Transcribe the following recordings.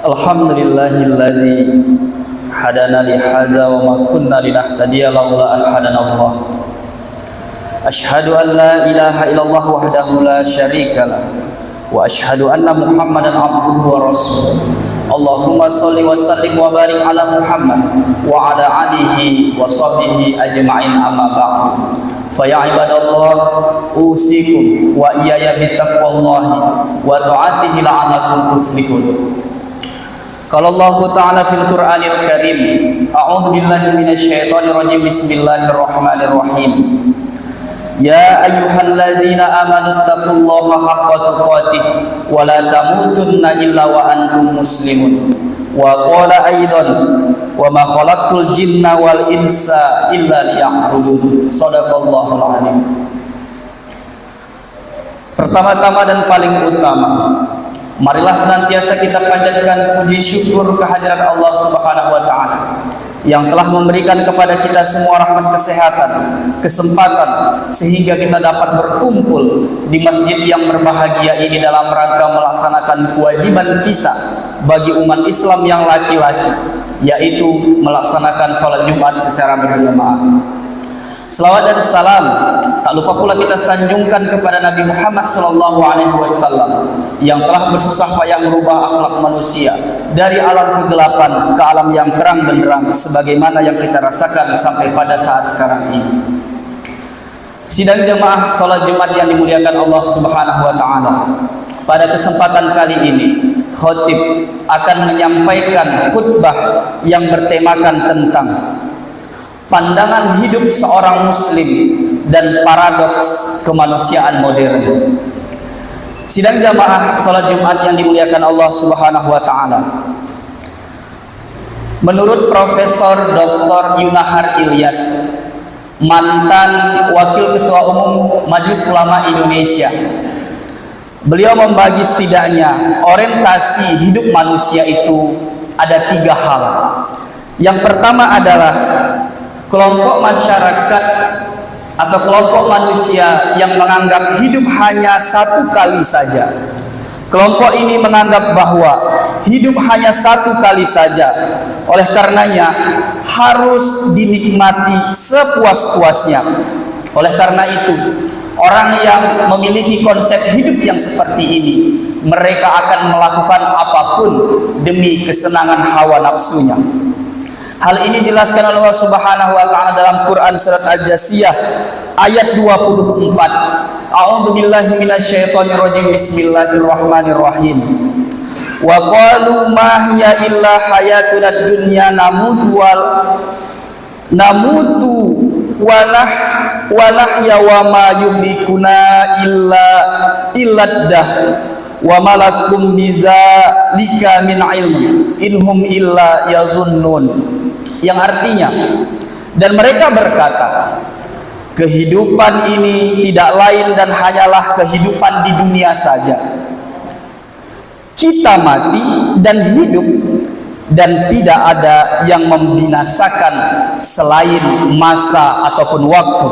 Alhamdulillahilladzi hadana li hadza wa ma kunna linahtadiya laula an hadanallah. Asyhadu an la ilaha illallah wahdahu la syarikalah wa asyhadu anna Muhammadan abduhu wa rasuluh. Allahumma shalli wa sallim wa barik ala Muhammad wa ala alihi wa sahbihi ajma'in, amma ba'du. Fa ya ibadallah, usikum wa iyaya bittaqwallahi wa ta'atihi la'allakum tuflihun. Qala Allah Ta'ala fil Qur'anil Karim, a'udzu billahi minasy syaithanir rajim. Bismillahirrahmanirrahim. Ya ayyuhalladzina amanu taqullaha haqqa tuqatih wa la tamutunna illa wa antum muslimun. Wa qala aidan, wa ma khalaqtul jinna wal insa illa liya'budun. Shadaqallahul azim. Pertama-tama dan paling utama, marilah senantiasa kita panjatkan puji syukur kehadirat Allah Subhanahu wa Ta'ala yang telah memberikan kepada kita semua rahmat kesehatan, kesempatan, sehingga kita dapat berkumpul di masjid yang berbahagia ini dalam rangka melaksanakan kewajiban kita bagi umat Islam yang laki-laki, yaitu melaksanakan sholat Jumat secara berjamaah. Selawat dan salam tak lupa pula kita sanjungkan kepada Nabi Muhammad SAW yang telah bersusah payah merubah akhlak manusia dari alam kegelapan ke alam yang terang benderang, sebagaimana yang kita rasakan sampai pada saat sekarang ini. Sidang jemaah sholat Jumat yang dimuliakan Allah Subhanahu wa Ta'ala, pada kesempatan kali ini khotib akan menyampaikan khutbah yang bertemakan tentang pandangan hidup seorang muslim dan paradoks kemanusiaan modern. Sidang jamaah salat Jumat yang dimuliakan Allah Subhanahu wa Ta'ala, menurut Profesor Dr. Yunahar Ilyas, mantan Wakil Ketua Umum Majelis Ulama Indonesia, beliau membagi setidaknya orientasi hidup manusia itu ada 3 hal. Yang pertama adalah kelompok masyarakat atau kelompok manusia yang menganggap hidup hanya satu kali saja. Kelompok ini menganggap bahwa hidup hanya satu kali saja, oleh karenanya harus dinikmati sepuas-puasnya. Oleh karena itu, orang yang memiliki konsep hidup yang seperti ini, mereka akan melakukan apapun demi kesenangan hawa nafsunya. Hal ini dijelaskan oleh Allah Subhanahu wa Ta'ala dalam Quran surat Al-Jasiyah ayat 24. A'udzu billahi minasyaitonir rajim. Bismillahirrahmanirrahim. Wa qalu ma hiya illa hayatud dunya namutu wa nahya wa ma yuhlikuna illa dah wa malakum bidzalika min ilmin inhum illa yazunnun. Yang artinya, dan mereka berkata, kehidupan ini tidak lain dan hanyalah kehidupan di dunia saja. Kita mati dan hidup, dan tidak ada yang membinasakan selain masa ataupun waktu.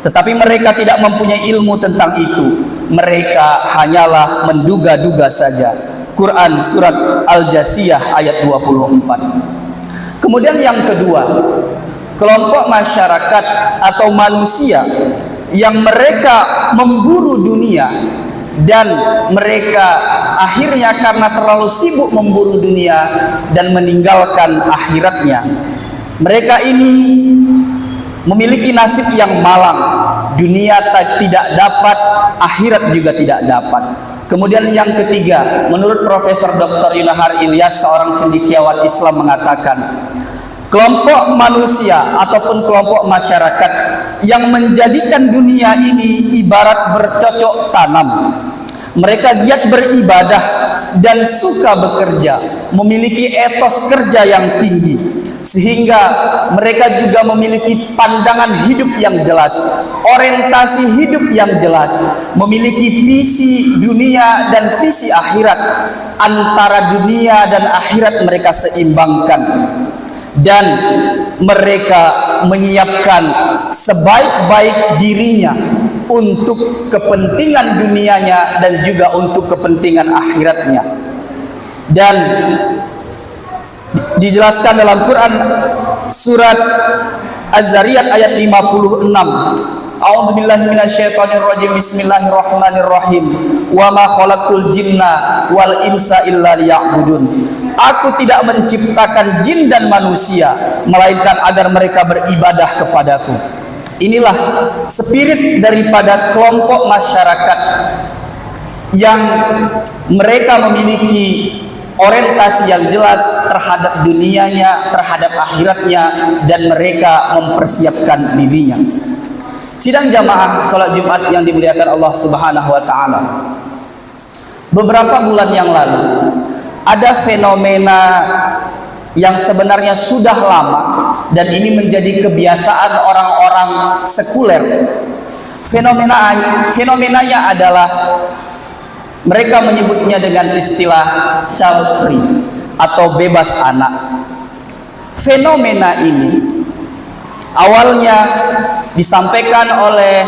Tetapi mereka tidak mempunyai ilmu tentang itu. Mereka hanyalah menduga-duga saja. Quran surat Al-Jasiyah ayat 24. Kemudian yang kedua, kelompok masyarakat atau manusia yang mereka memburu dunia dan mereka akhirnya karena terlalu sibuk memburu dunia dan meninggalkan akhiratnya. Mereka ini memiliki nasib yang malang. Dunia tidak dapat, akhirat juga tidak dapat. Kemudian yang ketiga, menurut Profesor Dr. Yunahar Ilyas, seorang cendekiawan Islam, mengatakan kelompok manusia ataupun kelompok masyarakat yang menjadikan dunia ini ibarat bercocok tanam. Mereka giat beribadah dan suka bekerja, memiliki etos kerja yang tinggi, sehingga mereka juga memiliki pandangan hidup yang jelas, orientasi hidup yang jelas, memiliki visi dunia dan visi akhirat. Antara dunia dan akhirat mereka seimbangkan, dan mereka menyiapkan sebaik-baik dirinya untuk kepentingan dunianya dan juga untuk kepentingan akhiratnya. Dan dijelaskan dalam Quran surat Az-Zariyat ayat 56. A'udzubillahi minasyaitonirrajim. Bismillahirrahmanirrahim. Wa ma khalaqtul jinna wal insa illa liya'budun. Aku tidak menciptakan jin dan manusia melainkan agar mereka beribadah kepadaku. Inilah spirit daripada kelompok masyarakat yang mereka memiliki orientasi yang jelas terhadap dunianya, terhadap akhiratnya, dan mereka mempersiapkan dirinya. Sidang jamaah sholat Jumat yang dimuliakan Allah Subhanahu wa Ta'ala, beberapa bulan yang lalu ada fenomena yang sebenarnya sudah lama dan ini menjadi kebiasaan orang-orang sekuler. Fenomenanya adalah mereka menyebutnya dengan istilah child free atau bebas anak. Fenomena ini awalnya disampaikan oleh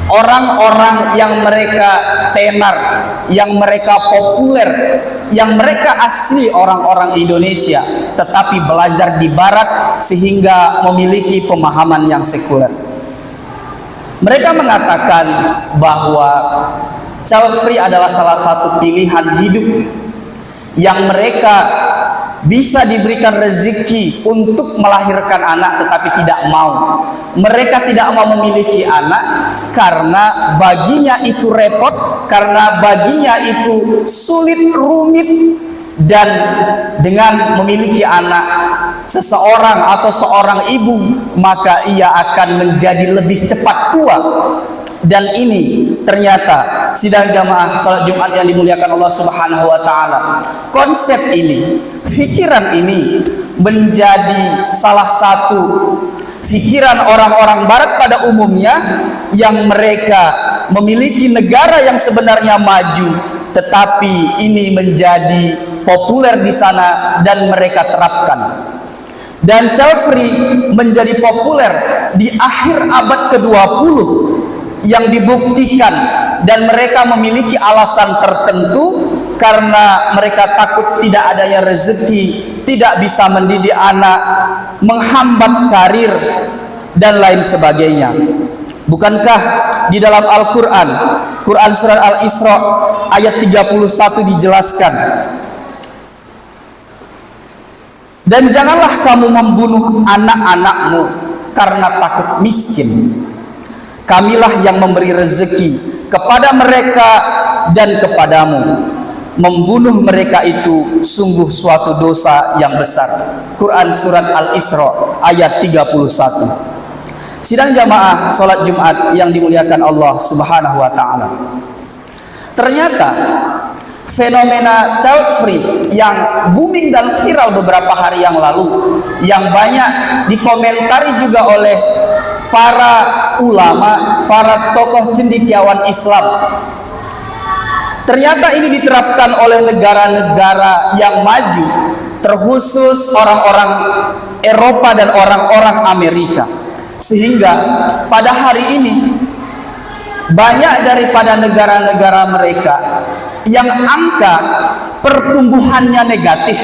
orang-orang yang mereka tenar, yang mereka populer, yang mereka asli orang-orang Indonesia, tetapi belajar di Barat sehingga memiliki pemahaman yang sekuler. Mereka mengatakan bahwa child free adalah salah satu pilihan hidup yang mereka bisa diberikan rezeki untuk melahirkan anak tetapi tidak mau. Mereka tidak mau memiliki anak karena baginya itu repot, karena baginya itu sulit, rumit, dan dengan memiliki anak seseorang atau seorang ibu maka ia akan menjadi lebih cepat tua. Dan ini ternyata sidang jamaah salat Jumat yang dimuliakan Allah Subhanahu wa Ta'ala, konsep ini, pikiran ini menjadi salah satu pikiran orang-orang Barat pada umumnya, yang mereka memiliki negara yang sebenarnya maju, tetapi ini menjadi populer di sana dan mereka terapkan. Dan child free menjadi populer di akhir abad ke-20 yang dibuktikan, dan mereka memiliki alasan tertentu karena mereka takut tidak adanya rezeki, tidak bisa mendidik anak, menghambat karir, dan lain sebagainya. Bukankah di dalam Al-Quran, Quran Surah Al-Isra ayat 31 dijelaskan, dan janganlah kamu membunuh anak-anakmu karena takut miskin. Kamilah yang memberi rezeki kepada mereka dan kepadamu. Membunuh mereka itu sungguh suatu dosa yang besar. Quran Surat Al-Isra ayat 31. Sidang jamaah sholat Jumat yang dimuliakan Allah Subhanahu wa Ta'ala, ternyata fenomena child free yang booming dan viral beberapa hari yang lalu, yang banyak dikomentari juga oleh para ulama, para tokoh cendekiawan Islam, ternyata ini diterapkan oleh negara-negara yang maju, terkhusus orang-orang Eropa dan orang-orang Amerika. Sehingga pada hari ini banyak daripada negara-negara mereka yang angka pertumbuhannya negatif.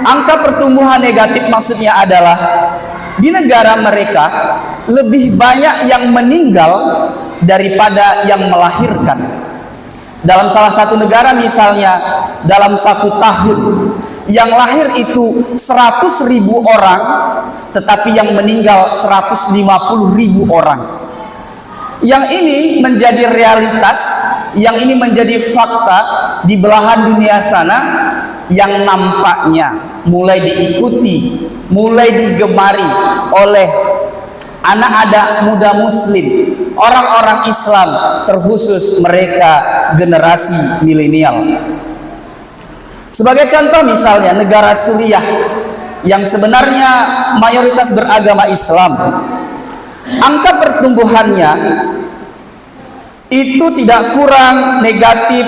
Angka pertumbuhan negatif maksudnya adalah di negara mereka lebih banyak yang meninggal daripada yang melahirkan. Dalam salah satu negara misalnya, dalam satu tahun yang lahir itu 100.000 orang, tetapi yang meninggal 150.000 orang. Yang ini menjadi realitas, yang ini menjadi fakta di belahan dunia sana, yang nampaknya mulai diikuti, mulai digemari oleh anak-anak muda muslim, orang-orang Islam, terkhusus mereka generasi milenial. Sebagai contoh misalnya negara Suriah yang sebenarnya mayoritas beragama Islam, angka pertumbuhannya itu tidak kurang negatif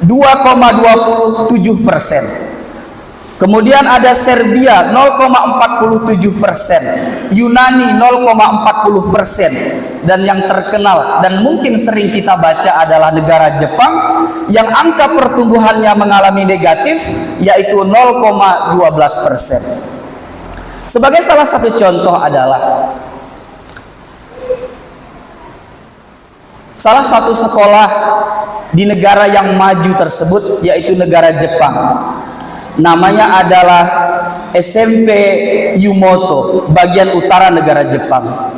2,27%. Kemudian ada Serbia 0,47%, Yunani 0,40%, dan yang terkenal dan mungkin sering kita baca adalah negara Jepang yang angka pertumbuhannya mengalami negatif, yaitu 0,12%. Sebagai salah satu contoh adalah salah satu sekolah di negara yang maju tersebut, yaitu negara Jepang. Namanya adalah SMP Yumoto, bagian utara negara Jepang.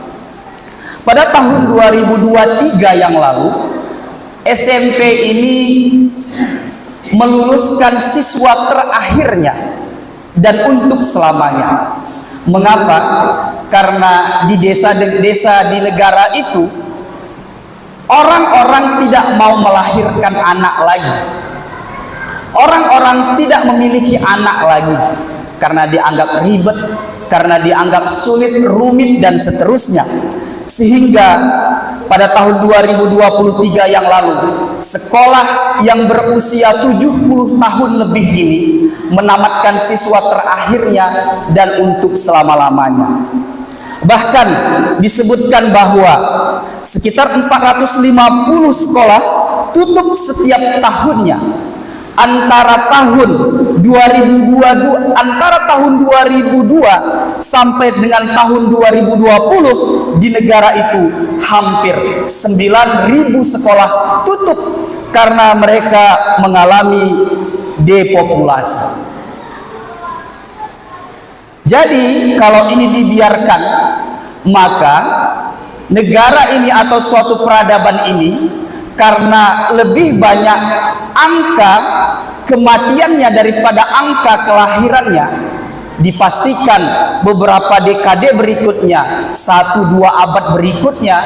Pada tahun 2023 yang lalu, SMP ini meluluskan siswa terakhirnya dan untuk selamanya. Mengapa? Karena di desa-desa di negara itu orang-orang tidak mau melahirkan anak lagi. Orang-orang tidak memiliki anak lagi karena dianggap ribet, karena dianggap sulit, rumit, dan seterusnya. Sehingga pada tahun 2023 yang lalu, sekolah yang berusia 70 tahun lebih ini menamatkan siswa terakhirnya dan untuk selama-lamanya. Bahkan disebutkan bahwa sekitar 450 sekolah tutup setiap tahunnya. Antara tahun 2002 sampai dengan tahun 2020 di negara itu hampir 9.000 sekolah tutup karena mereka mengalami depopulasi. Jadi kalau ini dibiarkan, maka negara ini atau suatu peradaban ini karena lebih banyak angka kematiannya daripada angka kelahirannya, dipastikan beberapa dekade berikutnya, 1-2 abad berikutnya,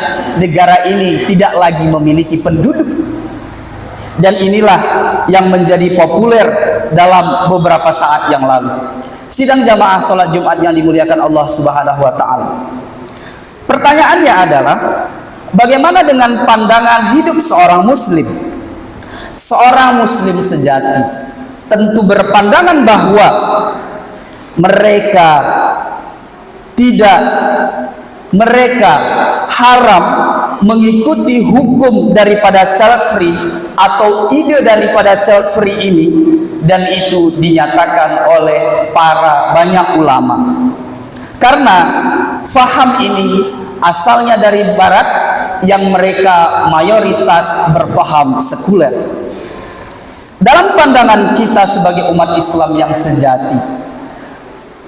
negara ini tidak lagi memiliki penduduk. Dan inilah yang menjadi populer dalam beberapa saat yang lalu. Sidang jamaah sholat Jumat yang dimuliakan Allah Subhanahu wa Ta'ala. Pertanyaannya adalah, bagaimana dengan pandangan hidup seorang muslim? Seorang muslim sejati tentu berpandangan bahwa mereka haram mengikuti hukum daripada child free atau ide daripada child free ini, dan itu dinyatakan oleh para banyak ulama. Karena faham ini asalnya dari barat yang mereka mayoritas berfaham sekuler. Dalam pandangan kita sebagai umat Islam yang sejati,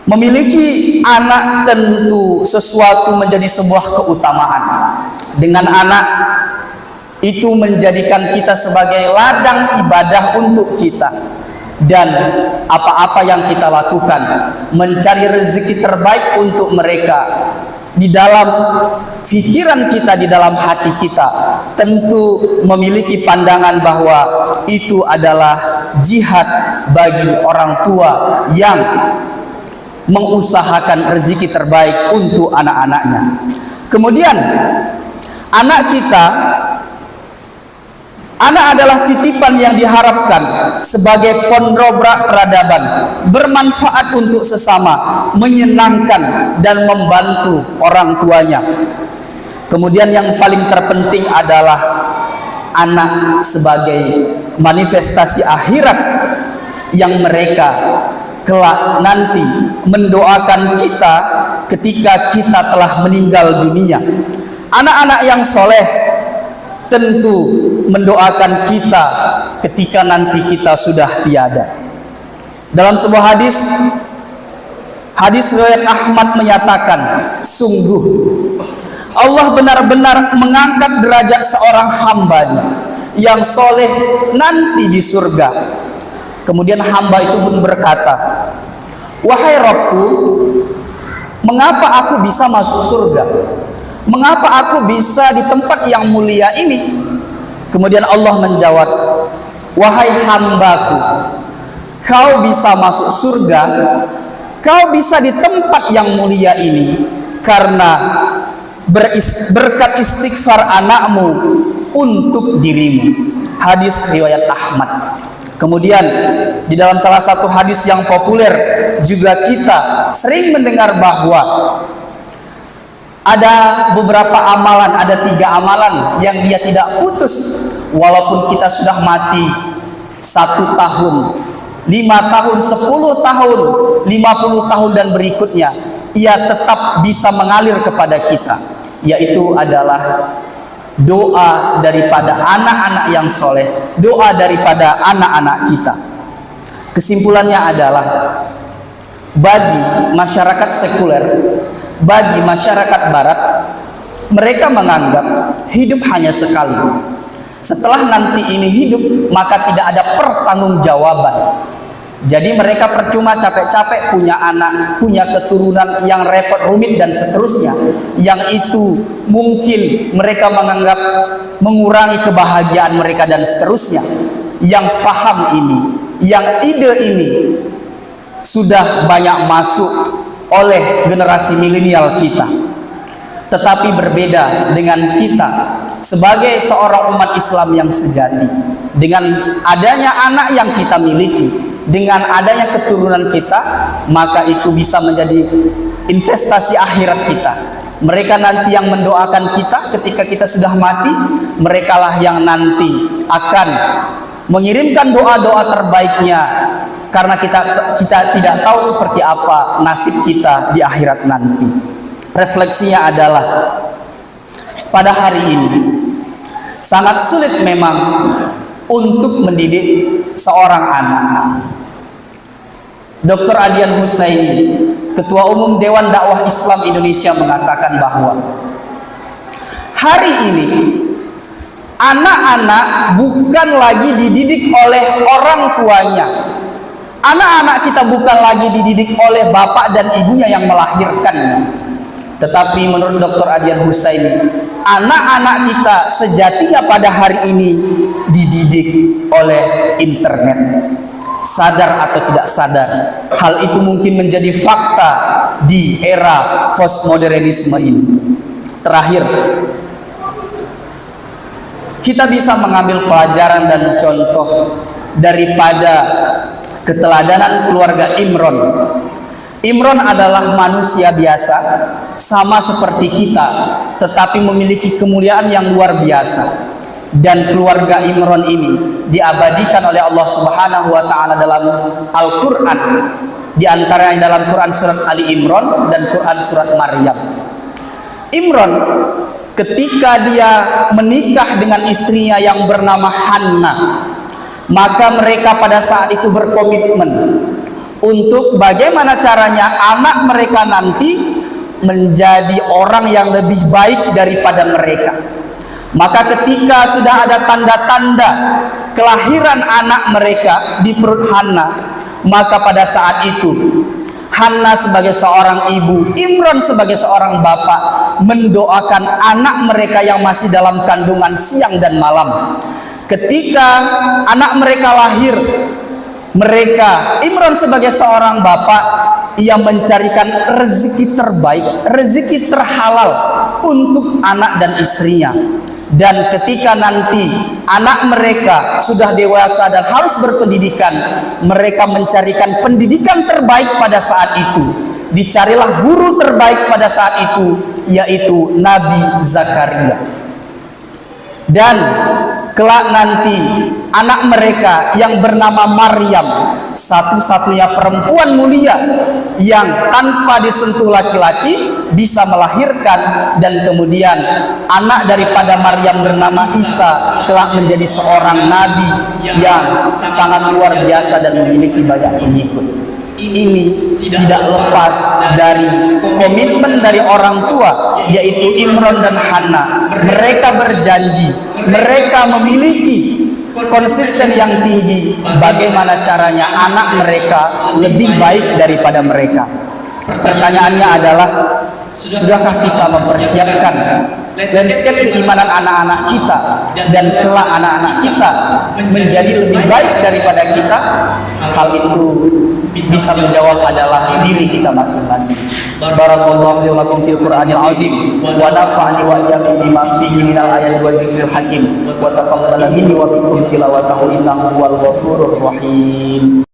memiliki anak tentu sesuatu menjadi sebuah keutamaan. Dengan anak itu menjadikan kita sebagai ladang ibadah untuk kita. Dan apa-apa yang kita lakukan, mencari rezeki terbaik untuk mereka, di dalam pikiran kita, di dalam hati kita, tentu memiliki pandangan bahwa itu adalah jihad bagi orang tua yang mengusahakan rezeki terbaik untuk anak-anaknya. Kemudian anak adalah titipan yang diharapkan sebagai pondobrak peradaban, bermanfaat untuk sesama, menyenangkan dan membantu orang tuanya. Kemudian yang paling terpenting adalah anak sebagai manifestasi akhirat yang mereka kelak nanti mendoakan kita ketika kita telah meninggal dunia. Anak-anak yang soleh tentu mendoakan kita ketika nanti kita sudah tiada. Dalam sebuah hadis riwayat Ahmad menyatakan, sungguh Allah benar-benar mengangkat derajat seorang hambanya yang soleh nanti di surga. Kemudian hamba itu pun berkata, wahai Rabbku, mengapa aku bisa masuk surga? Mengapa aku bisa di tempat yang mulia ini? Kemudian Allah menjawab, wahai hambaku, kau bisa masuk surga, kau bisa di tempat yang mulia ini karena berkat istighfar anakmu untuk dirimu. Hadis riwayat Ahmad. Kemudian di dalam salah satu hadis yang populer juga kita sering mendengar bahwa ada beberapa amalan, ada 3 amalan yang dia tidak putus walaupun kita sudah mati 1 tahun, 5 tahun, 10 tahun, 50 tahun dan berikutnya, ia tetap bisa mengalir kepada kita, yaitu adalah doa daripada anak-anak yang soleh, doa daripada anak-anak kita. Kesimpulannya adalah bagi masyarakat sekuler, bagi masyarakat barat, mereka menganggap hidup hanya sekali. Setelah nanti ini hidup, maka tidak ada pertanggungjawaban. Jadi mereka percuma capek-capek punya anak, punya keturunan yang repot, rumit dan seterusnya. Yang itu mungkin mereka menganggap mengurangi kebahagiaan mereka dan seterusnya. Yang faham ini, yang ide ini sudah banyak masuk oleh generasi milenial kita. Tetapi berbeda dengan kita sebagai seorang umat Islam yang sejati. Dengan adanya anak yang kita miliki, dengan adanya keturunan kita, maka itu bisa menjadi investasi akhirat kita. Mereka nanti yang mendoakan kita ketika kita sudah mati, merekalah yang nanti akan mengirimkan doa-doa terbaiknya, karena kita tidak tahu seperti apa nasib kita di akhirat nanti. Refleksinya adalah pada hari ini sangat sulit memang untuk mendidik seorang anak. Dr. Adian Husaini, Ketua Umum Dewan Dakwah Islam Indonesia, mengatakan bahwa hari ini anak-anak bukan lagi dididik oleh orang tuanya. Anak-anak kita bukan lagi dididik oleh bapak dan ibunya yang melahirkannya. Tetapi menurut Dr. Adian Husaini, anak-anak kita sejatinya pada hari ini dididik oleh internet. Sadar atau tidak sadar, hal itu mungkin menjadi fakta di era postmodernisme ini. Terakhir, kita bisa mengambil pelajaran dan contoh daripada keteladanan keluarga Imron. Imron adalah manusia biasa, sama seperti kita, tetapi memiliki kemuliaan yang luar biasa. Dan keluarga Imron ini diabadikan oleh Allah Subhanahu wa Ta'ala dalam Al-Quran, di antaranya dalam Quran surat Ali Imran dan Quran surat Maryam. Imron ketika dia menikah dengan istrinya yang bernama Hanna, maka mereka pada saat itu berkomitmen untuk bagaimana caranya anak mereka nanti menjadi orang yang lebih baik daripada mereka. Maka ketika sudah ada tanda-tanda kelahiran anak mereka di perut Hanna, maka pada saat itu Hanna sebagai seorang ibu, Imron sebagai seorang bapak mendoakan anak mereka yang masih dalam kandungan siang dan malam. Ketika anak mereka lahir, Imron sebagai seorang bapak, ia mencarikan rezeki terbaik, rezeki terhalal untuk anak dan istrinya. Dan ketika nanti anak mereka sudah dewasa dan harus berpendidikan, mereka mencarikan pendidikan terbaik pada saat itu. Dicarilah guru terbaik pada saat itu, yaitu Nabi Zakaria. Dan kelak nanti anak mereka yang bernama Maryam, satu-satunya perempuan mulia yang tanpa disentuh laki-laki bisa melahirkan, dan kemudian anak daripada Maryam bernama Isa kelak menjadi seorang nabi yang sangat luar biasa dan memiliki banyak pengikut. Ini tidak lepas dari komitmen dari orang tua, yaitu Imron dan Hanna. Mereka berjanji, mereka memiliki konsisten yang tinggi bagaimana caranya anak mereka lebih baik daripada mereka. Pertanyaannya adalah, sudahkah kita mempersiapkan landscape keimanan anak-anak kita dan kelak anak-anak kita menjadi lebih baik daripada kita? Hal itu bisa menjawab adalah diri kita masing-masing. Barakallahu li wa lakum fil Qur'anil azim wa nafa'ani wa iyyakum bima fihi minal ayati wa dzikril hakim wa taqabbala minni wa minkum tilawatahu innahu huwal ghafurur rahim.